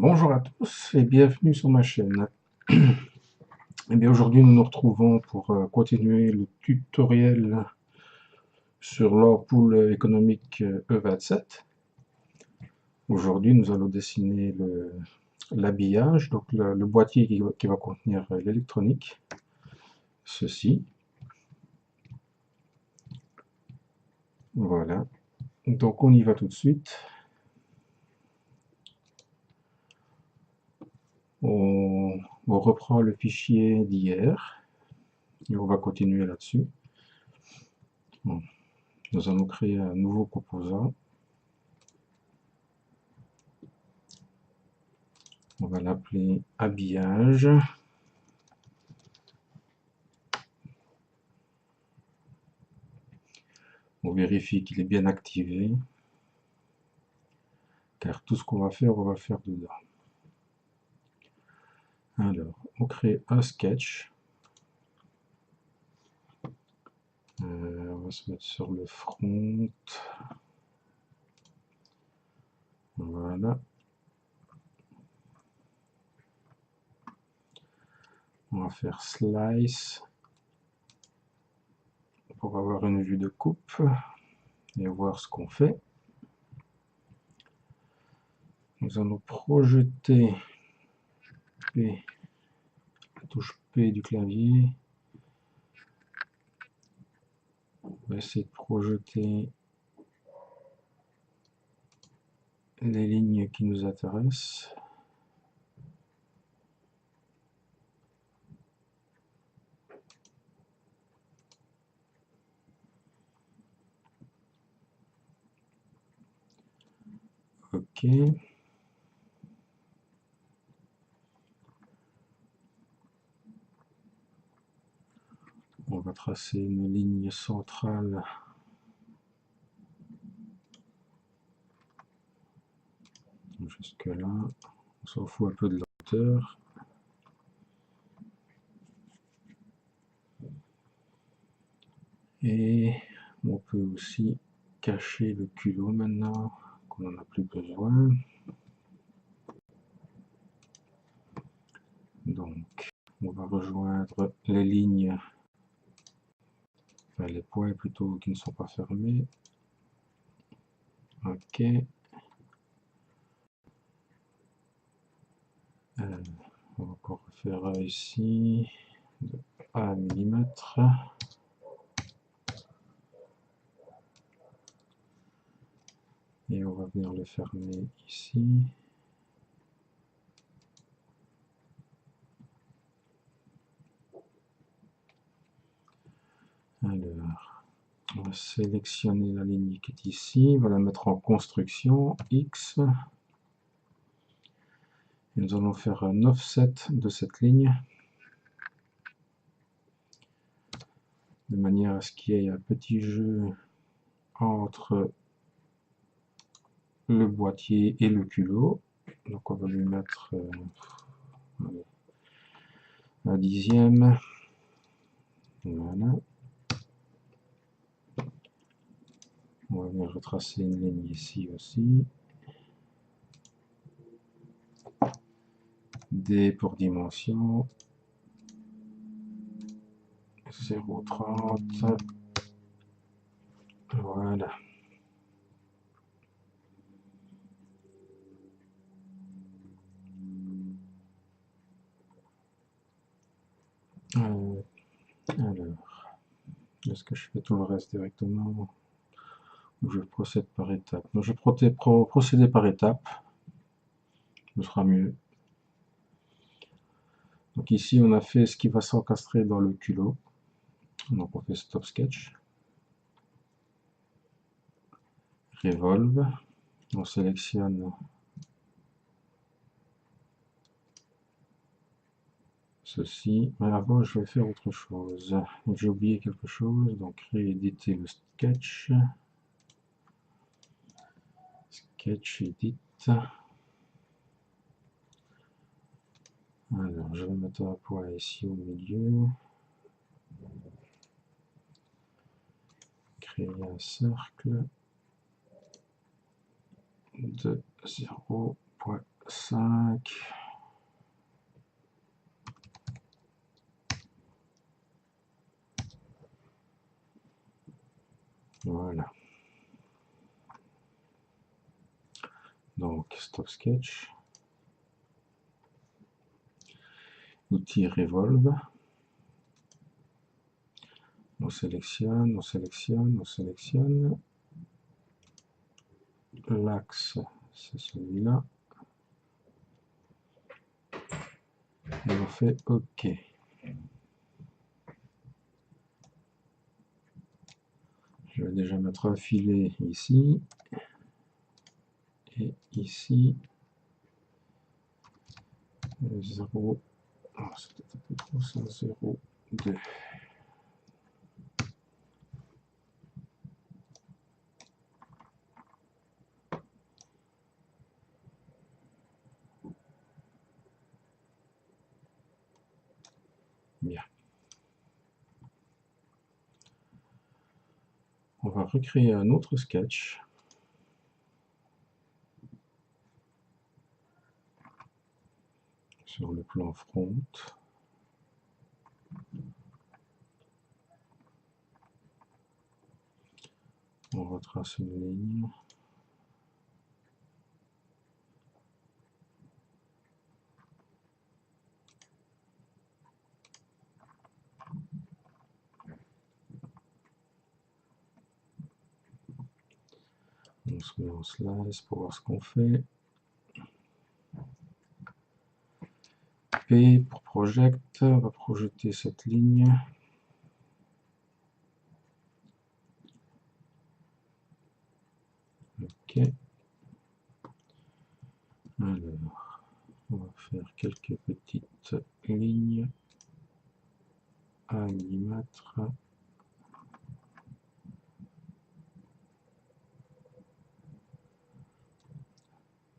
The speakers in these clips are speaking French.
Bonjour à tous et bienvenue sur ma chaîne. Et bien aujourd'hui nous nous retrouvons pour continuer le tutoriel sur l'ampoule économique E27. Aujourd'hui nous allons dessiner l'habillage, donc le boîtier qui va contenir l'électronique, ceci. Voilà, donc on y va tout de suite. On reprend le fichier d'hier et on va continuer là-dessus. Bon. Nous allons créer un nouveau composant. On va l'appeler habillage. On vérifie qu'il est bien activé, car tout ce qu'on va faire, on va le faire dedans. Alors, on crée un sketch. On va se mettre sur le front. Voilà. On va faire slice pour avoir une vue de coupe et voir ce qu'on fait. Nous allons projeter P, la touche P du clavier. On va essayer de projeter les lignes qui nous intéressent. Ok. On va tracer une ligne centrale jusque là. On s'en fout un peu de la hauteur. Et on peut aussi cacher le culot maintenant qu'on n'en a plus besoin. Donc on va rejoindre les lignes, enfin les points plutôt qui ne sont pas fermés. Ok. On va encore faire ici de 1 mm. Et on va venir le fermer ici. Alors, on va sélectionner la ligne qui est ici, on va la mettre en construction, X. Et nous allons faire un offset de cette ligne, de manière à ce qu'il y ait un petit jeu entre le boîtier et le culot. Donc on va lui mettre un dixième. Voilà. On va venir retracer une ligne ici aussi. D pour dimension. 0,30. Voilà. Alors, est-ce que je fais tout le reste directement ou je procède par étapes? Je vais procéder par étapes, ce sera mieux. Donc ici on a fait ce qui va s'encastrer dans le culot. Donc on fait stop sketch, revolve, on sélectionne ceci. Mais avant je vais faire autre chose. J'ai oublié quelque chose, donc rééditer le sketch. Sketch edit. Alors je vais mettre un point ici au milieu. Créer un cercle de 0,5. 5. Voilà. Donc, stop sketch. Outil revolve. On sélectionne, on sélectionne, on sélectionne. L'axe, c'est celui-là. Et on fait OK. Je vais déjà mettre un filet ici. Et ici, 0, c'est peut-être un peu trop ça, 0, 2. Bien. On va recréer un autre sketch. Sur le plan front. On retrace une ligne. On se met en slice pour voir ce qu'on fait. P pour project, on va projeter cette ligne. Ok. Alors, on va faire quelques petites lignes à 1 millimètre.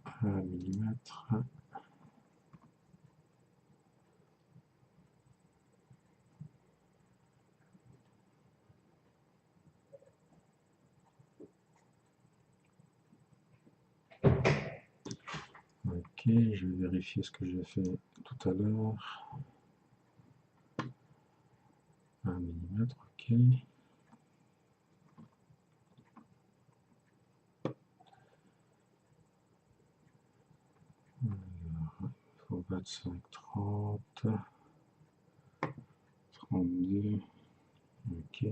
À 1 millimètre. Ok, je vais vérifier ce que j'ai fait tout à l'heure. 1 millimètre, ok. Alors, il faut 25, 30, 32, ok.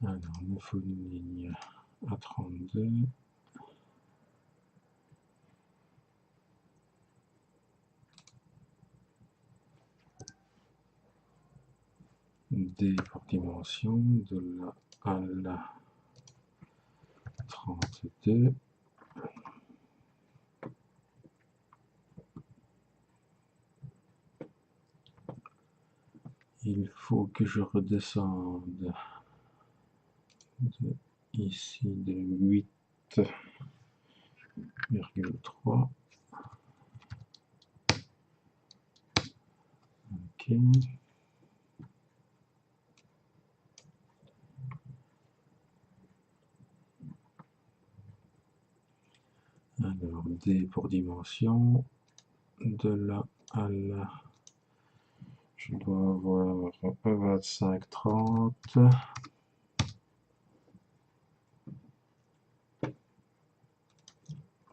Alors, il me faut une ligne à 32. D pour dimension, de là à là, 32. Il faut que je redescende de ici de 8,3. Ok. Alors D pour dimension, de là à là, je dois avoir 25, 30.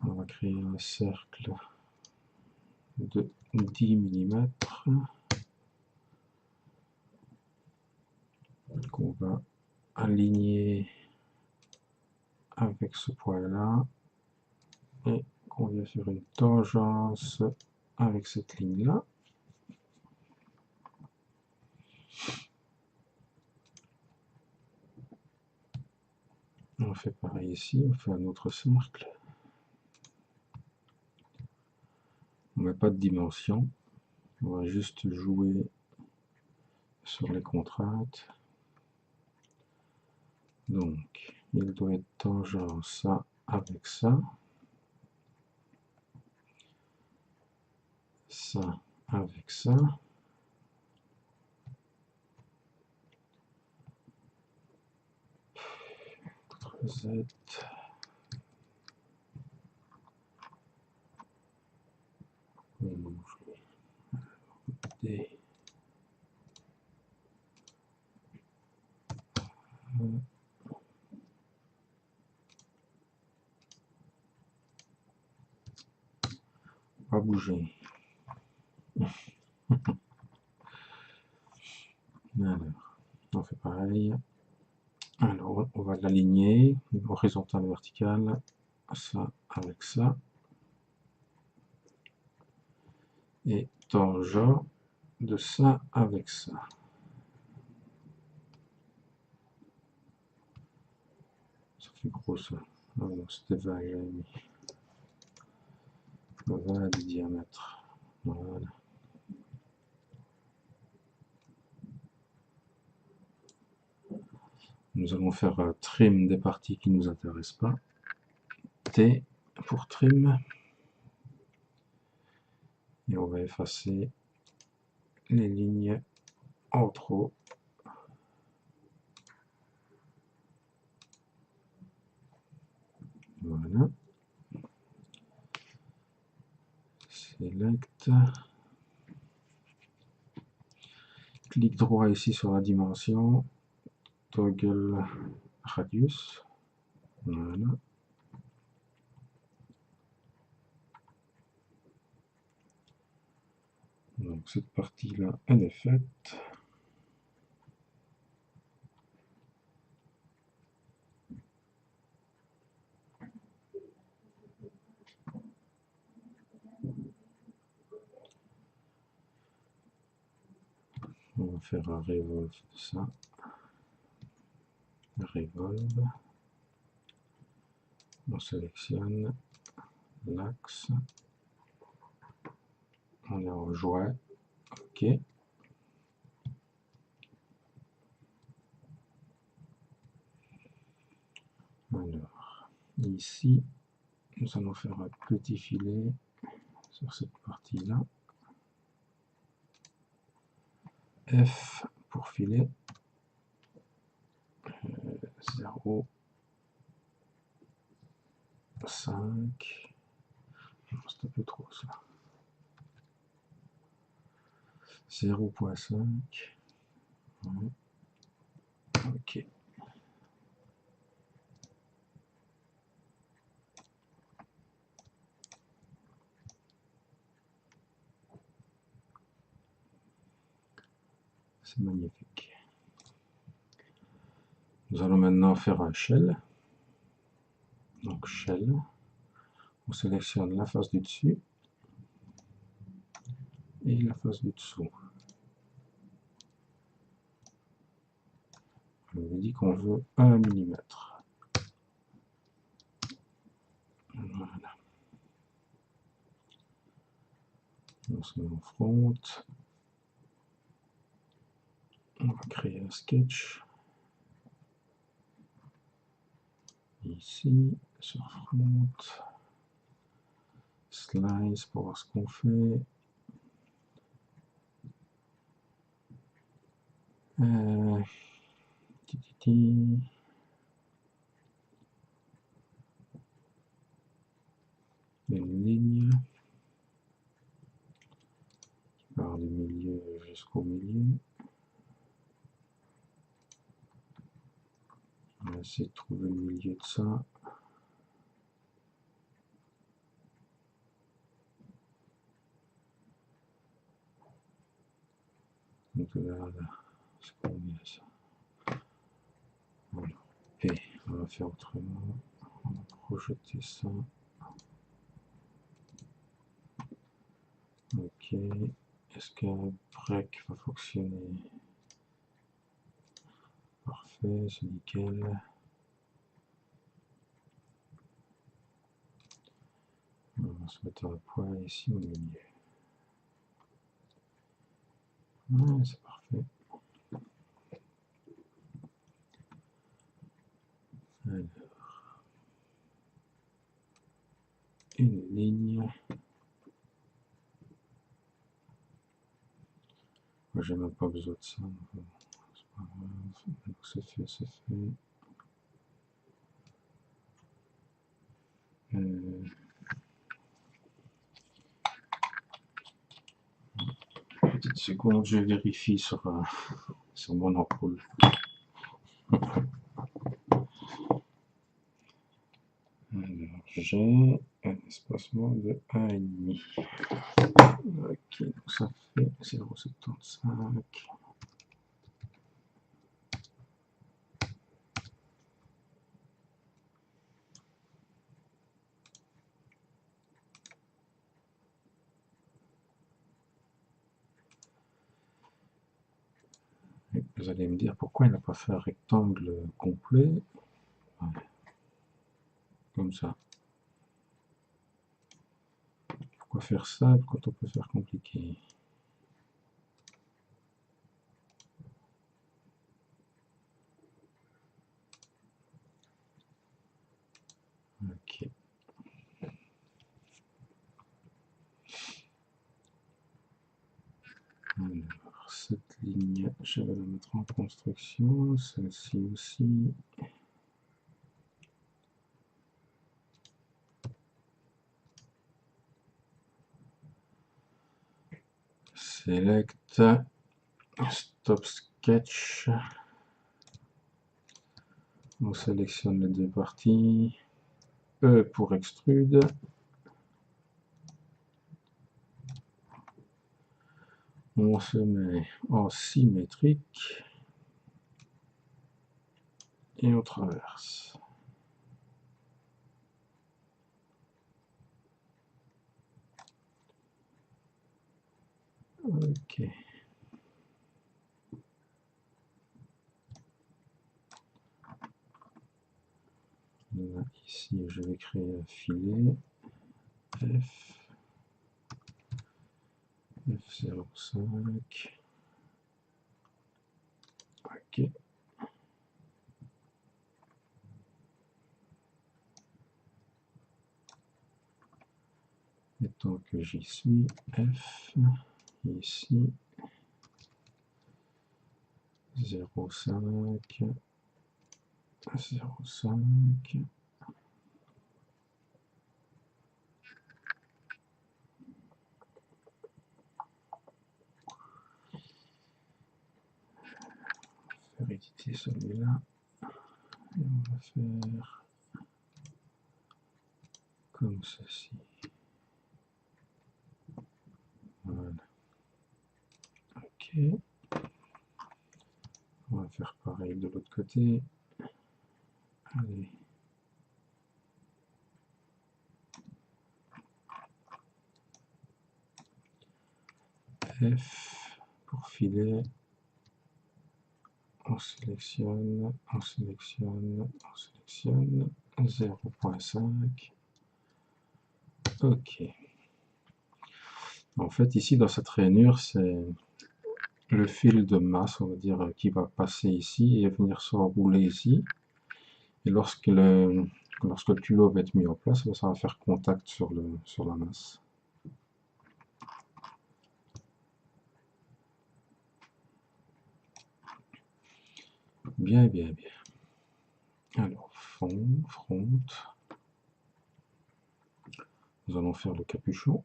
On va créer un cercle de 10 mm qu'on va aligner avec ce point-là et qu'on vient faire une tangence avec cette ligne-là. On fait pareil ici, on fait un autre cercle. On ne met pas de dimension, on va juste jouer sur les contraintes. Donc, il doit être tangent ça avec ça. Ça avec ça. Z, D, pas bouger. Alors, on fait pareil. Alors, on va l'aligner, horizontal, vertical, ça avec ça. Et tangent de ça avec ça. Ça fait gros ça. Ah non, c'était 20 que j'avais mis. 20 de diamètre. Voilà. Nous allons faire trim des parties qui ne nous intéressent pas. T pour trim. Et on va effacer les lignes en trop. Voilà. Select. Clic droit ici sur la dimension. Toggle radius. Voilà. Donc cette partie-là, elle est faite. On va faire un revolve de ça. Revolve. On sélectionne l'axe. On est en jouet. OK. Alors, ici, nous allons faire un petit filet sur cette partie-là. F pour filet. 0, 5. C'est un peu trop ça. 0.5. OK. C'est magnifique. Nous allons maintenant faire un shell. Donc shell. On sélectionne la face du dessus et la face du dessous. On lui dit qu'on veut 1 mm. Voilà. On se met en front. On va créer un sketch. Ici, sur front. Slice pour voir ce qu'on fait. Une ligne qui part du milieu jusqu'au milieu. On va essayer de trouver le milieu de ça. Donc là, c'est combien ça? Alors, P, on va faire autrement. On va projeter ça. Ok. Est-ce qu'un break va fonctionner? Parfait, c'est nickel. On va se mettre un point ici au milieu. Ouais, c'est parfait. Alors, une ligne. Moi, j'ai même pas besoin de ça. C'est pas grave. Donc c'est fait, c'est fait. secondes, je vérifie sur mon ampoule. Alors, j'ai un espacement de 1,5. Ok, donc ça fait 0,75. Vous allez me dire pourquoi il n'a pas fait un rectangle complet. Ouais. Comme ça. Pourquoi faire simple quand on peut faire compliqué? Ok. Alors, cette ligne, je vais la mettre en construction, celle-ci aussi. Select, stop sketch. On sélectionne les deux parties. E pour extrude. On se met en symétrique. Et on traverse. Ok. Là, ici, je vais créer un filet. F05. Ok. Et tant que j'y suis, F, ici, 0,5, 0,5. On va faire éditer celui-là. Et on va faire comme ceci. Voilà. Ok. On va faire pareil de l'autre côté. Allez. F pour filet. On sélectionne, on sélectionne, on sélectionne. 0,5. Ok. En fait, ici, dans cette rainure, c'est le fil de masse, on va dire, qui va passer ici et venir s'enrouler ici. Et lorsque le tuyau va être mis en place, ça va faire contact sur la masse. Bien, bien, bien. Alors, fond, front. Nous allons faire le capuchon.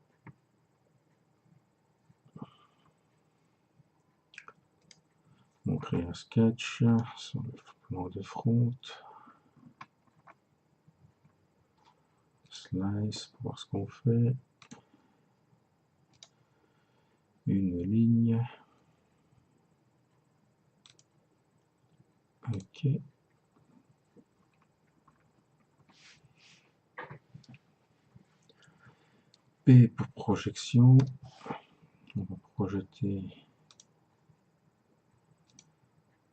On crée un sketch sur le plan de front. Slice pour voir ce qu'on fait. Une ligne. Ok. P pour projection. On va projeter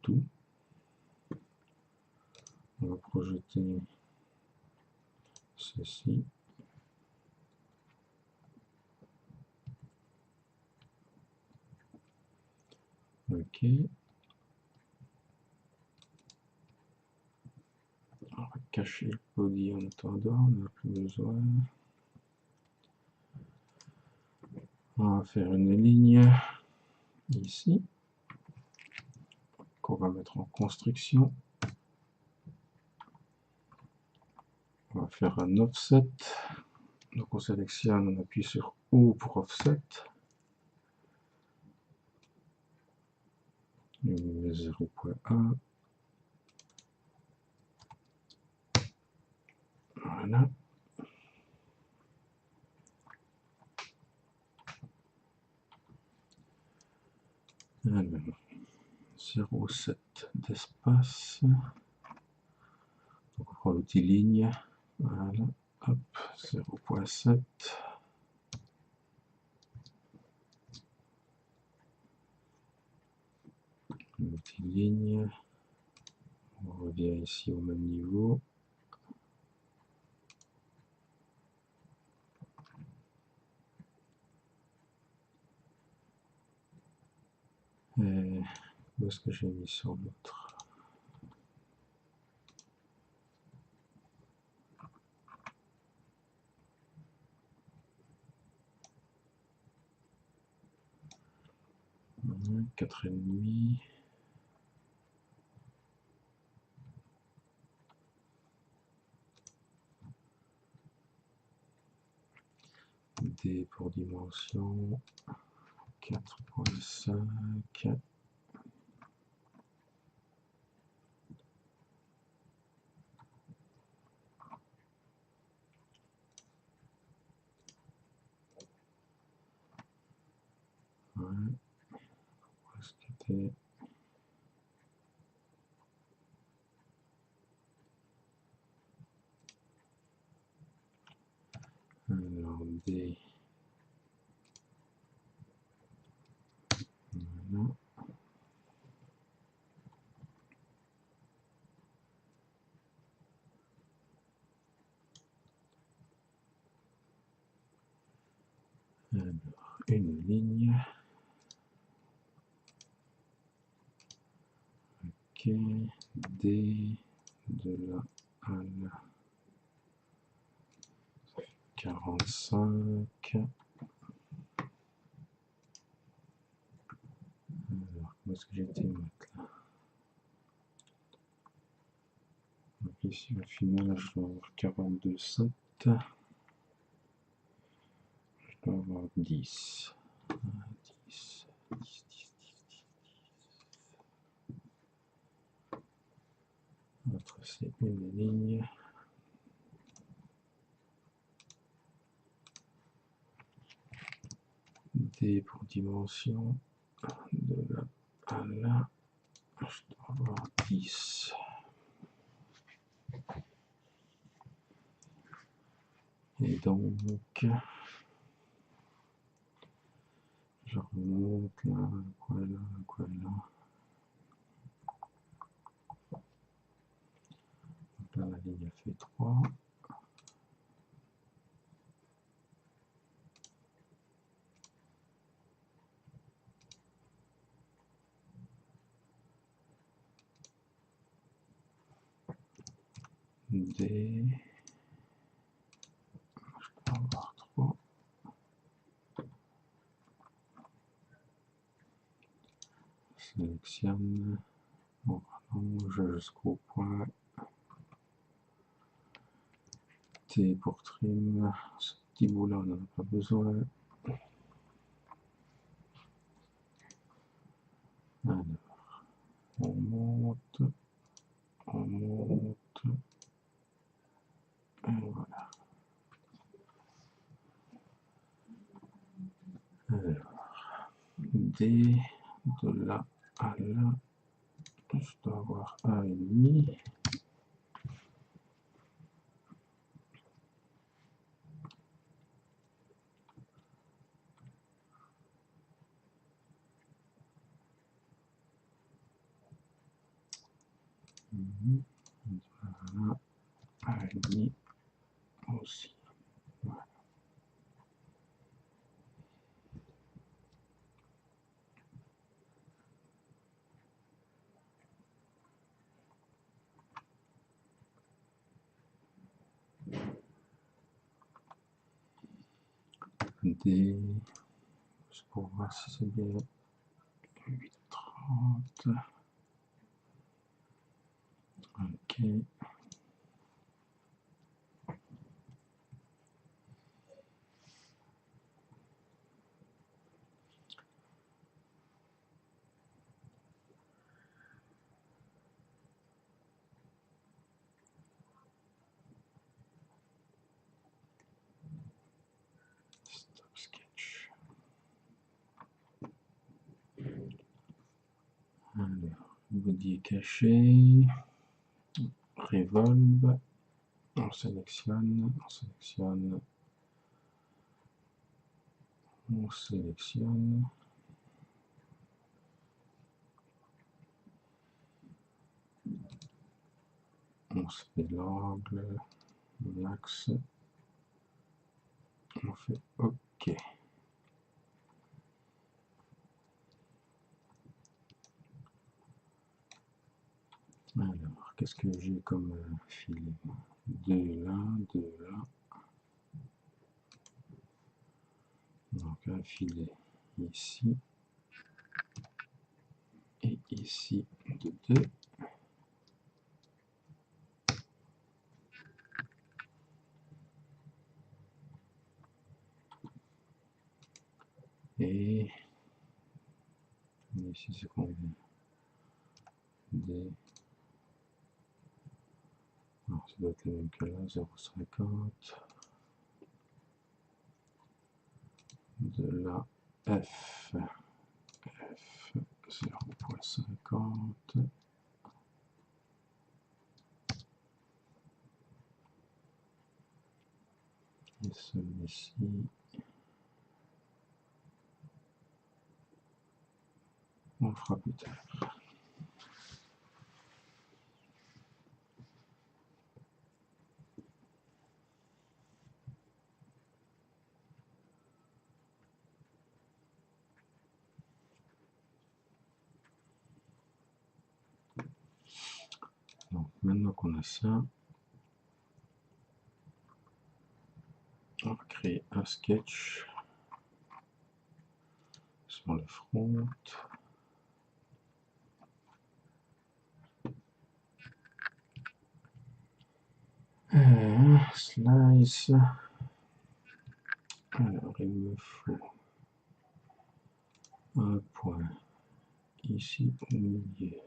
tout. On va projeter ceci. Ok. On va cacher le body en attendant, on n'a plus besoin. On va faire une ligne ici qu'on va mettre en construction. On va faire un offset. Donc on sélectionne, on appuie sur O pour offset. 0.1. Voilà. Alors, 0,7 d'espace. Donc on prend l'outil ligne. Voilà. Hop, 0.7. L'outil ligne. On revient ici au même niveau. Et où est-ce que j'ai mis sur l'autre? Quatre et demi. D pour dimension 4.5. Ouais. Où est-ce que c'était? Alors D. Voilà. Alors, une ligne. Ok. D de là à là. 45. Alors, où est-ce que j'ai été mettre là? Donc ici, au final, je dois avoir 42,7. Je dois avoir 10. 10, 10, 10, 10. On va tracer une ligne. D pour dimension. De là à là. Je dois avoir 10. Et donc, je remonte là, quoi là, quoi là. Donc là, la ligne a fait 3. D. Je dois avoir 3. Sélectionne. On rallonge jusqu'au point T pour trim. Ce petit bout là, on n'en a pas besoin. Alors, on monte, on monte, et voilà. Alors, D de là à là, je dois avoir 1,5. Voilà, 1,5 aussi. Voilà. D, juste pour voir si c'est bien 8,30. Ok. body est caché. Revolve. On sélectionne. On se fait l'angle, l'axe. On fait OK. Alors, qu'est-ce que j'ai comme filet? Deux là. Donc un filet ici et ici de 2. Et ici c'est combien? Non, ça doit être le même que là, 0,50. De la F 0,50. Et celui-ci, on le fera plus tard. Donc maintenant qu'on a ça, on va créer un sketch sur le front. Slice. Alors il me faut un point ici au milieu.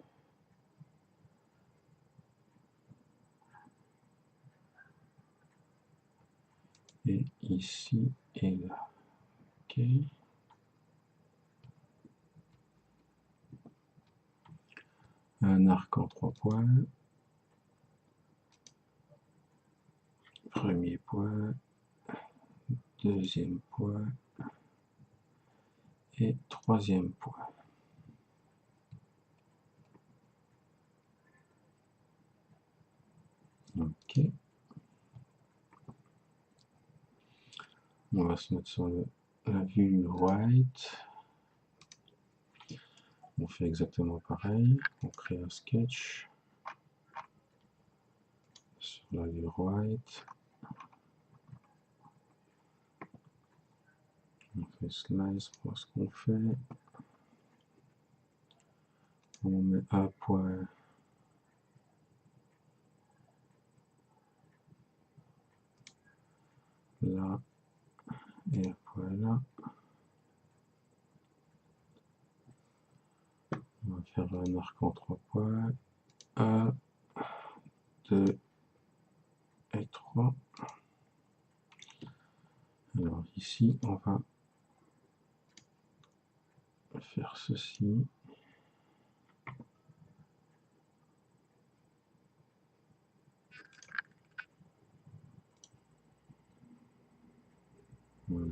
Et ici et là. OK. Un arc en 3 points. Premier point, deuxième point et troisième point. OK. On va se mettre sur la vue right. On fait exactement pareil. On crée un sketch sur la vue right. On fait slice pour ce qu'on fait. On met un point là et un point là. On va faire un arc en 3 points. 1, 2 et 3. Alors ici, on va faire ceci. Voilà.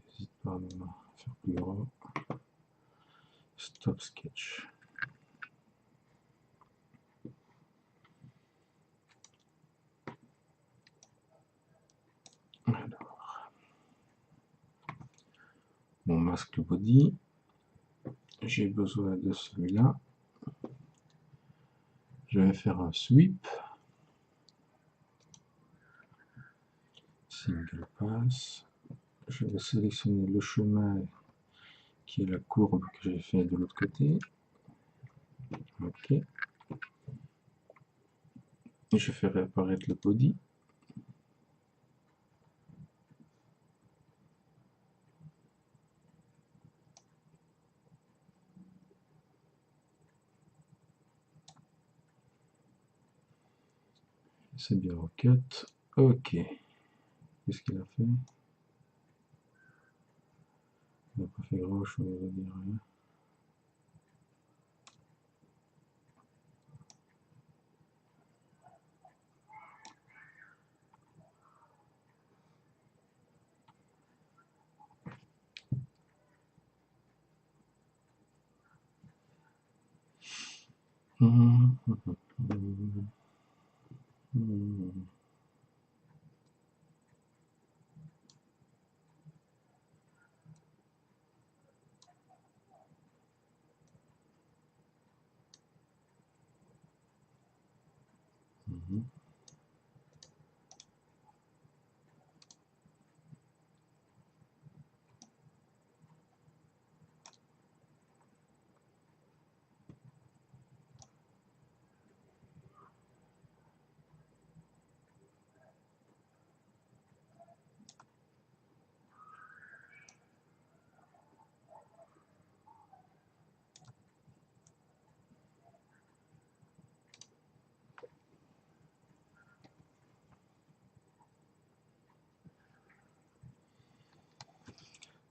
N'hésite pas à me faire plus grand. Stop sketch. Alors, mon masque body, j'ai besoin de celui-là. Je vais faire un sweep. Single pass. Je vais sélectionner le chemin qui est la courbe que j'ai fait de l'autre côté. OK. Et je fais réapparaître le body. C'est bien en cut. OK. Qu'est-ce qu'il a fait? Il n'a pas fait fait grand chose à dire. Hein.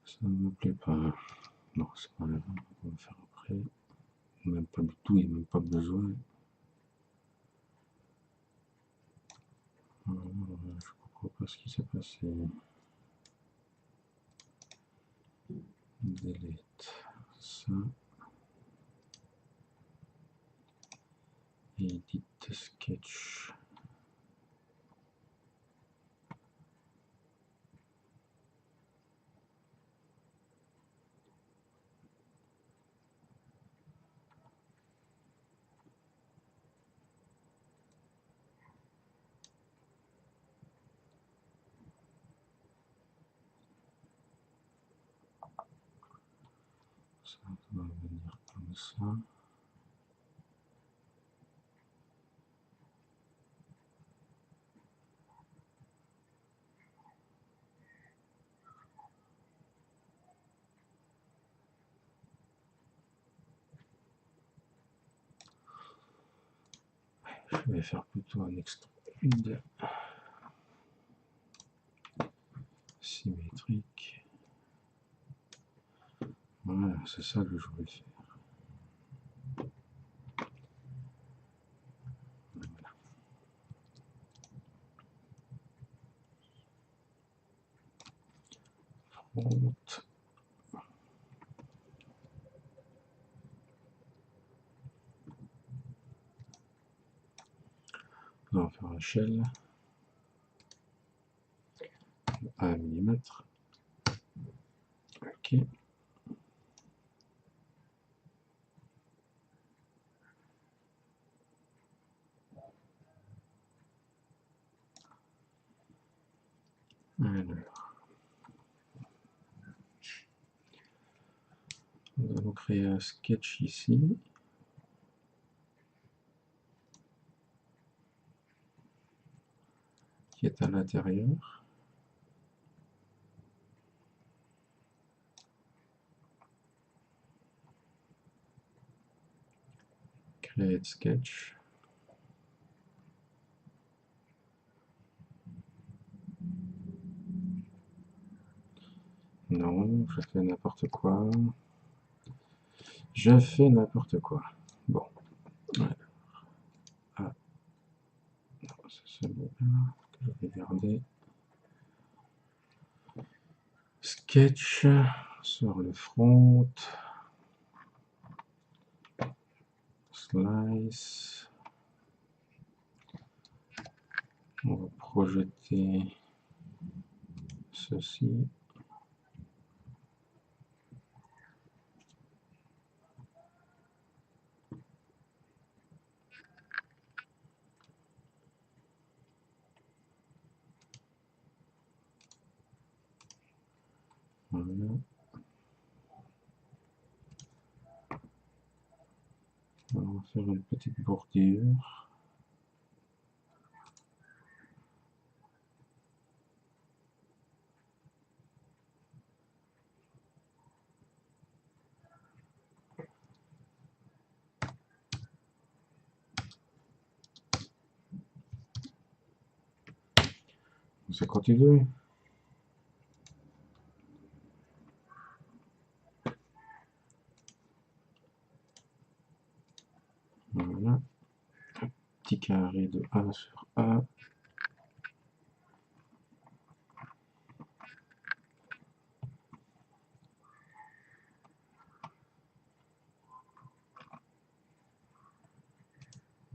Ça ne me plaît pas. Non, c'est pas grave, on va faire après. Même pas du tout, il n'y a même pas besoin. Alors, je comprends pas ce qui s'est passé. Delete ça. Edit sketch. Ça va venir comme ça. Je vais faire plutôt un extrude symétrique. Voilà, c'est ça que je voulais faire. Front. On va faire un shell. 1 mm. Ok. Alors, nous allons créer un sketch ici. Qui est à l'intérieur. Create sketch. Non, je fais n'importe quoi. Je fais n'importe quoi. Bon. Ah. Non, c'est celui-là que je vais garder. Sketch sur le front. Slice. On va projeter ceci. Voilà. On va faire une petite bordure. C'est quand tu veux. carré de 1 sur 1.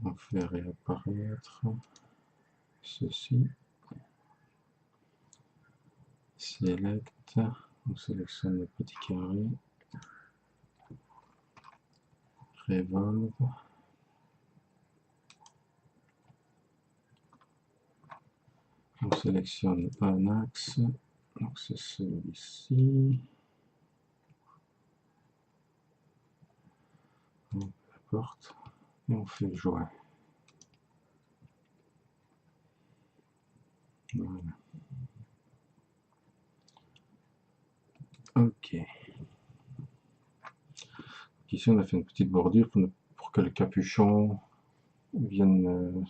On fait réapparaître ceci. Select, on sélectionne le petit carré. Revolve. On sélectionne un axe, donc c'est celui-ci. Peu importe. Et on fait joint. Voilà. Ok. Ici, on a fait une petite bordure pour que le capuchon vienne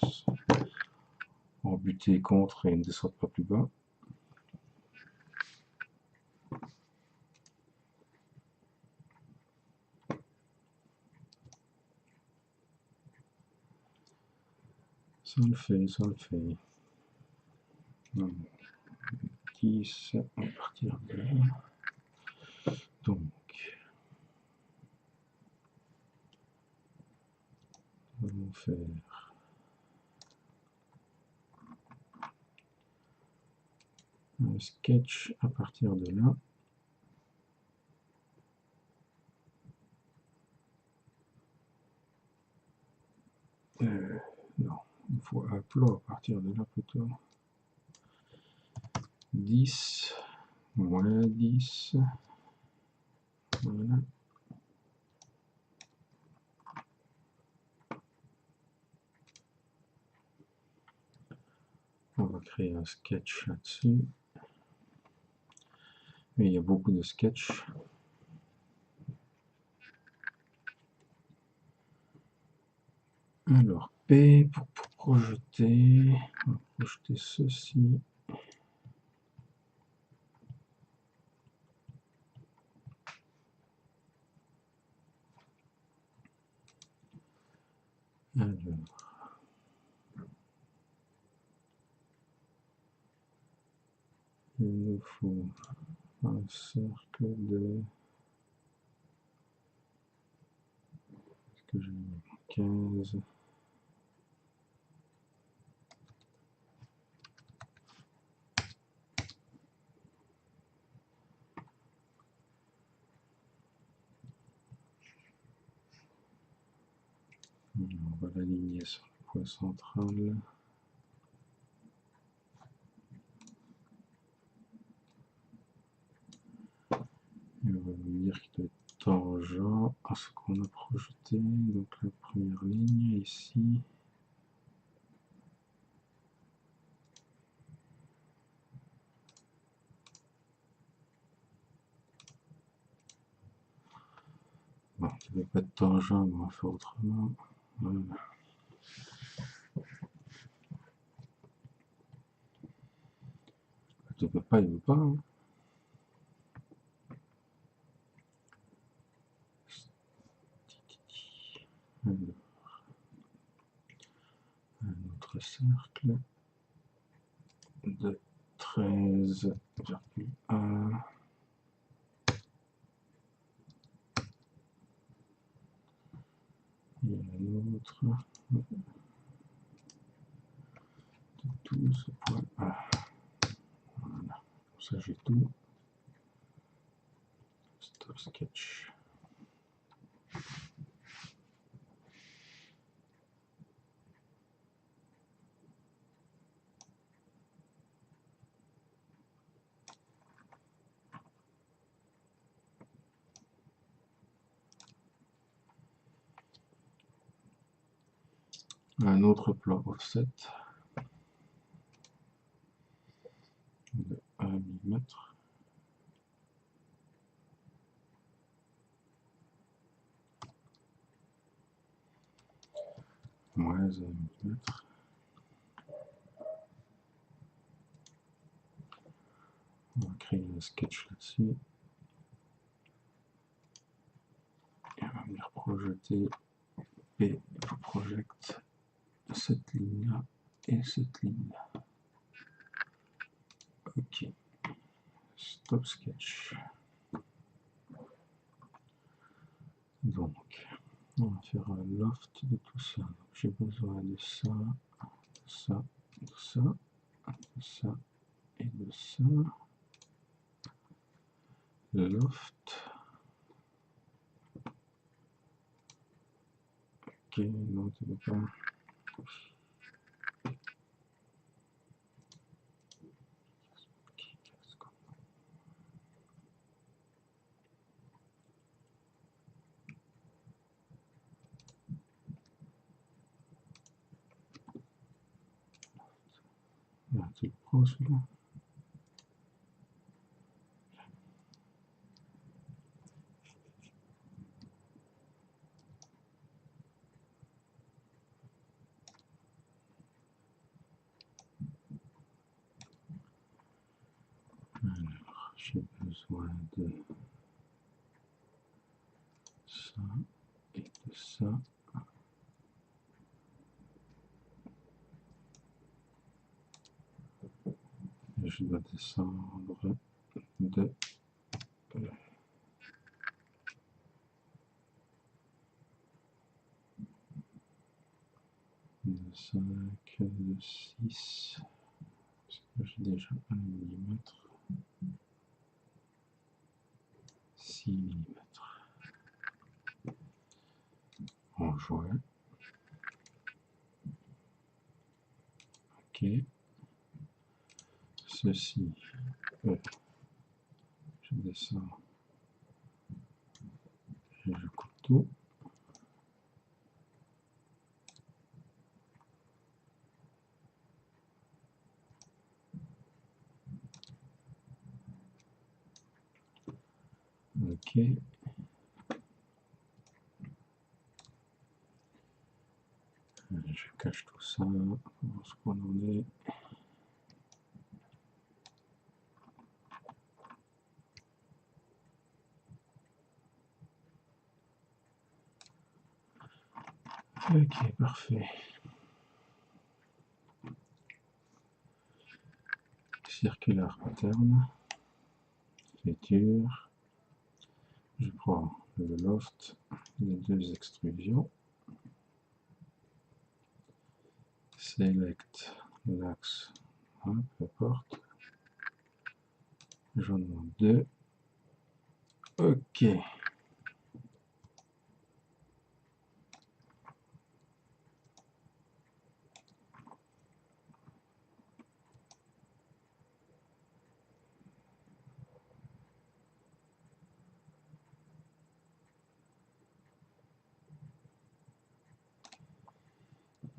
en buter contre et ne descende pas plus bas. Ça le fait, ça le fait. 10 à partir de là. Donc, nous allons faire un sketch à partir de là. Non, il faut un plan à partir de là plutôt. 10, moins 10. Voilà. On va créer un sketch là-dessus. Et il y a beaucoup de sketchs. Alors, P pour projeter. On va projeter ceci. Alors, il nous faut un cercle de... Est-ce que j'ai 15? On va l'aligner sur le point central. Et on va lui dire qu'il doit être tangent à ce qu'on a projeté. Donc la première ligne ici. Bon, ça ne doit pas être tangent, mais on va faire autrement. Voilà. Tu ne peux pas, il ne veut pas. Hein. Alors, un autre cercle de 13,1. Il y a un autre de 12,1. Voilà, comme ça j'ai tout. Stop sketch. Un autre plan offset de 1 mm. Moins 1 mm. On va créer un sketch là-dessus. Et on va venir projeter P pour project cette ligne-là et cette ligne-là. Ok, stop sketch. Donc, on va faire un loft de tout ça. J'ai besoin de ça, de ça, de ça, de ça et de ça. Le loft. Ok, non, tu veux pas. Ah, tu le prends celui-là. Alors, j'ai besoin de ça et de ça. Et je dois descendre de 5, de 6. J'ai déjà 1 mm. 6 mm. En jouet. Ok. Ceci. Je descends. Et je coupe tout. Ok. Je cache tout ça pour voir ce qu'on en est. Ok, parfait. Circular pattern. Feature. Je prends le loft, les 2 extrusions. Select l'axe, peu importe. J'en demande 2. Ok.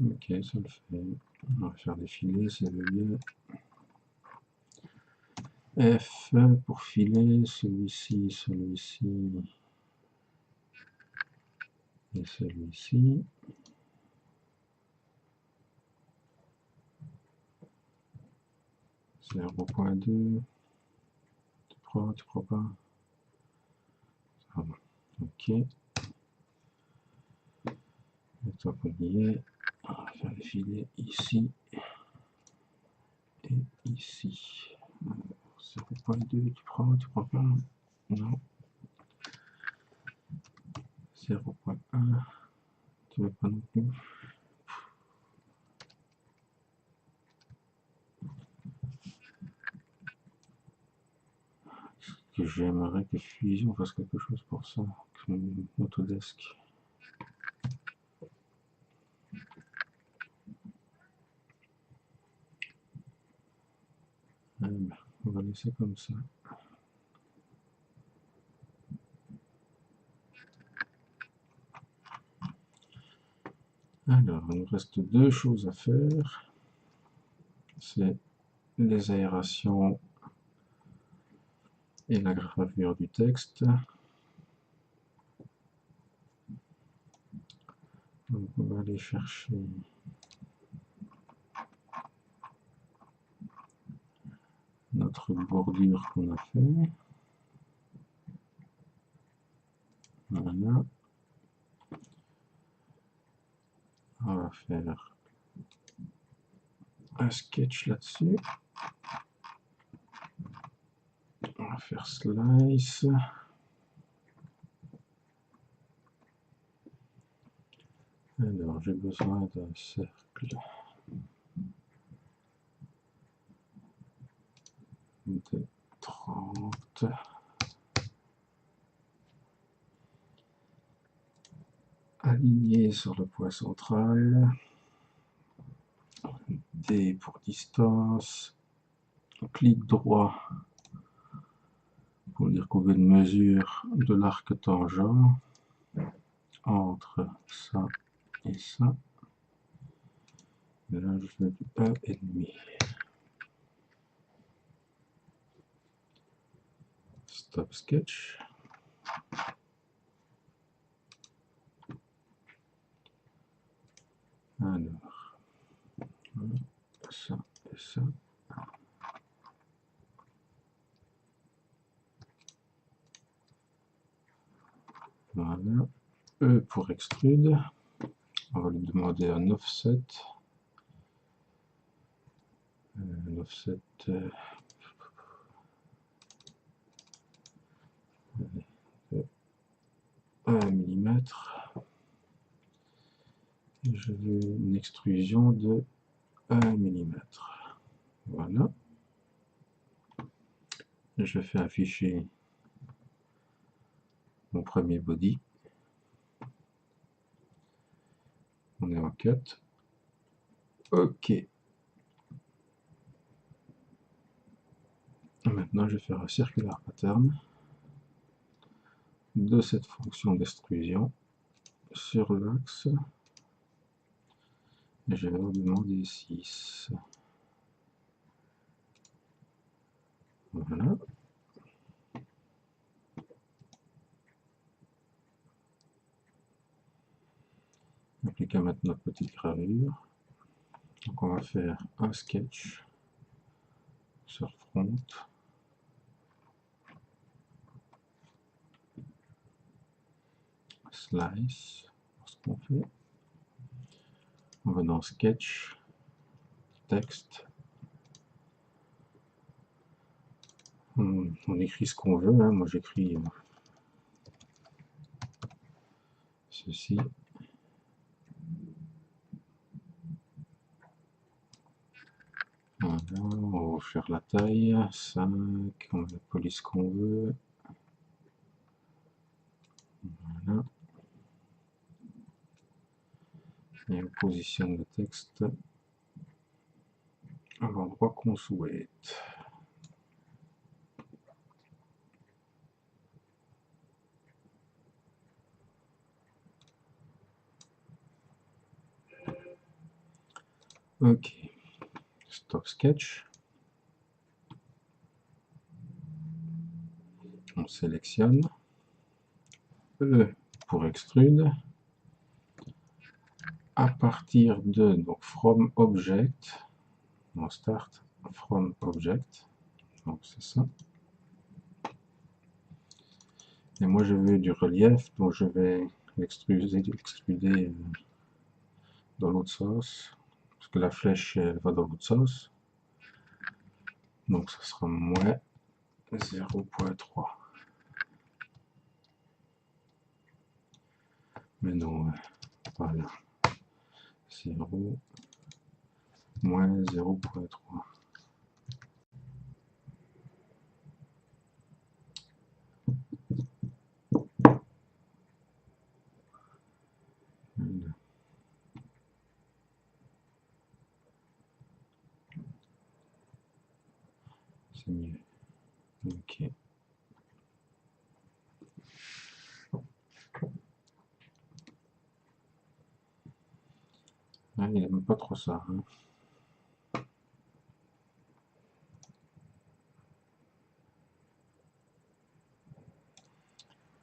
Ok, ça le fait. On va faire des filets, c'est le mieux. F pour filer, celui-ci, celui-ci et celui-ci. C'est 0.2. Tu crois pas? Ah bon. Ok. Et toi qu'on y est, on va faire les filets ici et ici. 0.2, tu crois pas? Non. 0.1, tu veux pas non plus? Que j'aimerais que Fusion fasse quelque chose pour ça, comme Autodesk. Ben, on va laisser comme ça. Alors, il nous reste 2 choses à faire. C'est les aérations et la gravure du texte. Donc, on va aller chercher notre bordure qu'on a fait. Voilà. On va faire un sketch là-dessus. On va faire slice. Alors, j'ai besoin d'un cercle de 30. Aligné sur le point central. D pour distance. Clic droit pour dire qu'on veut une mesure de l'arc tangent entre ça et ça. Et là, je fais du 1,5. Stop sketch. Alors, voilà, ça et ça. Voilà. E pour extrude. On va lui demander un offset. Un offset de 1 mm. Je veux une extrusion de 1 mm. Voilà. Je fais afficher mon premier body. On est en cut. OK. Maintenant, je vais faire un circular pattern de cette fonction d'extrusion sur l'axe. Et je vais leur demander 6. Voilà. Appliquer maintenant notre petite gravure. Donc on va faire un sketch sur front. Slice. Ce qu'on fait. On va dans sketch, texte. On écrit ce qu'on veut. Hein. Moi j'écris ceci. Voilà, on va faire la taille, 5, on met la police qu'on veut. Voilà. Et on positionne le texte à l'endroit qu'on souhaite. Ok, stop sketch. On sélectionne. E pour extrude. À partir de, donc from object, on start from object, donc c'est ça. Et moi je veux du relief, donc je vais l'extruder dans l'autre sens, parce que la flèche elle va dans l'autre sens. Donc ça sera moins 0.3. Mais non, voilà. 0, moins 0.3. C'est mieux. Ok. Ah, il n'aime pas trop ça. Hein.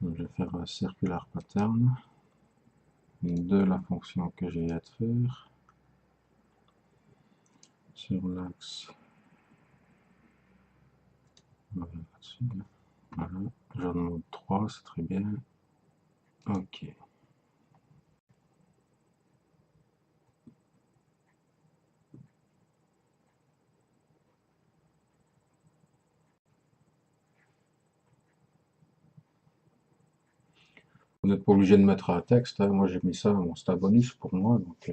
Donc, je vais faire un circular pattern de la fonction que j'ai à faire sur l'axe. Voilà, j'en demande 3, c'est très bien. Ok. Vous n'êtes pas obligé de mettre un texte, hein. Moi j'ai mis ça, bon, c'est un bonus pour moi, donc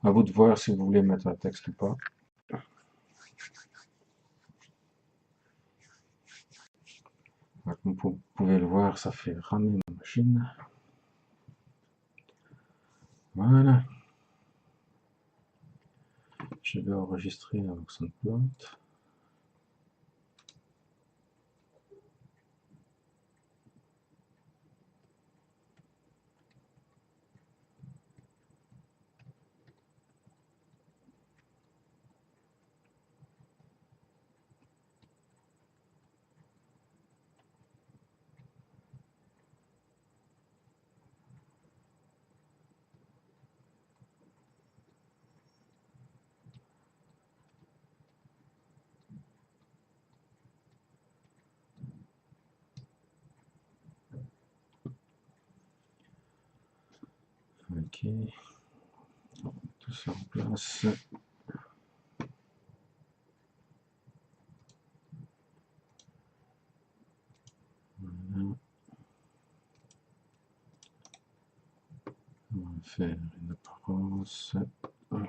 à vous de voir si vous voulez mettre un texte ou pas. Comme vous pouvez le voir, ça fait ramer ma machine. Voilà. Je vais enregistrer avec SoundCloud. Ok. Tout ça en place. Voilà. On va faire une apparence.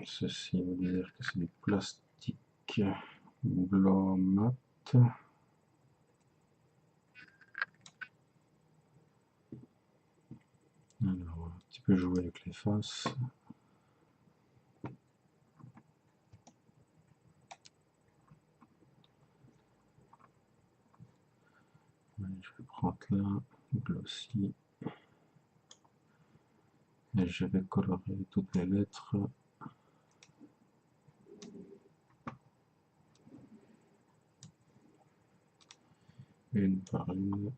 Ceci veut dire que c'est du plastique blanc mat. Alors, on va un petit peu jouer avec les faces. Je vais prendre là, glossy, et je vais colorer toutes les lettres. Une par une.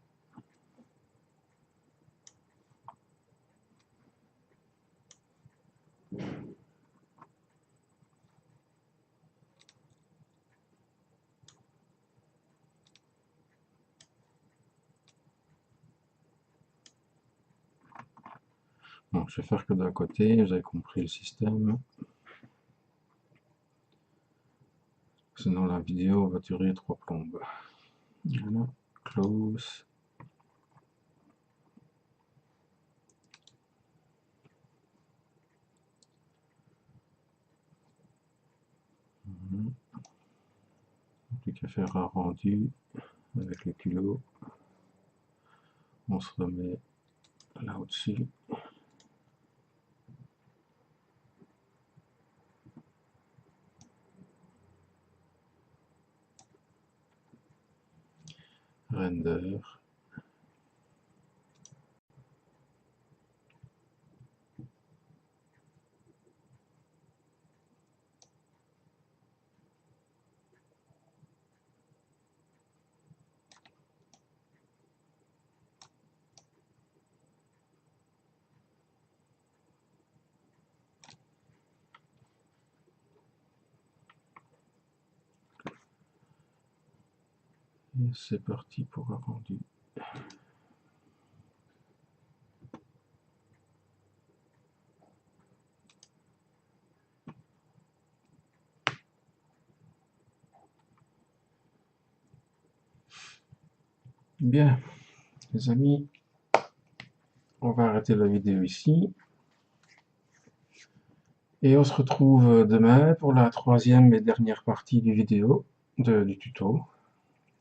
Bon, je vais faire que d'un côté, vous avez compris le système. Sinon la vidéo va durer 3 plombes. Voilà, close. Plus qu'à faire un rendu avec le kilo. On se remet là au-dessus. Render. Et c'est parti pour un rendu. Bien, les amis, on va arrêter la vidéo ici. Et on se retrouve demain pour la troisième et dernière partie du vidéo, du tuto.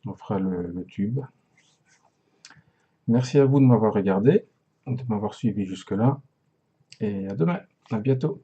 On fera le tube. Merci à vous de m'avoir regardé, de m'avoir suivi jusque-là. Et à demain, à bientôt.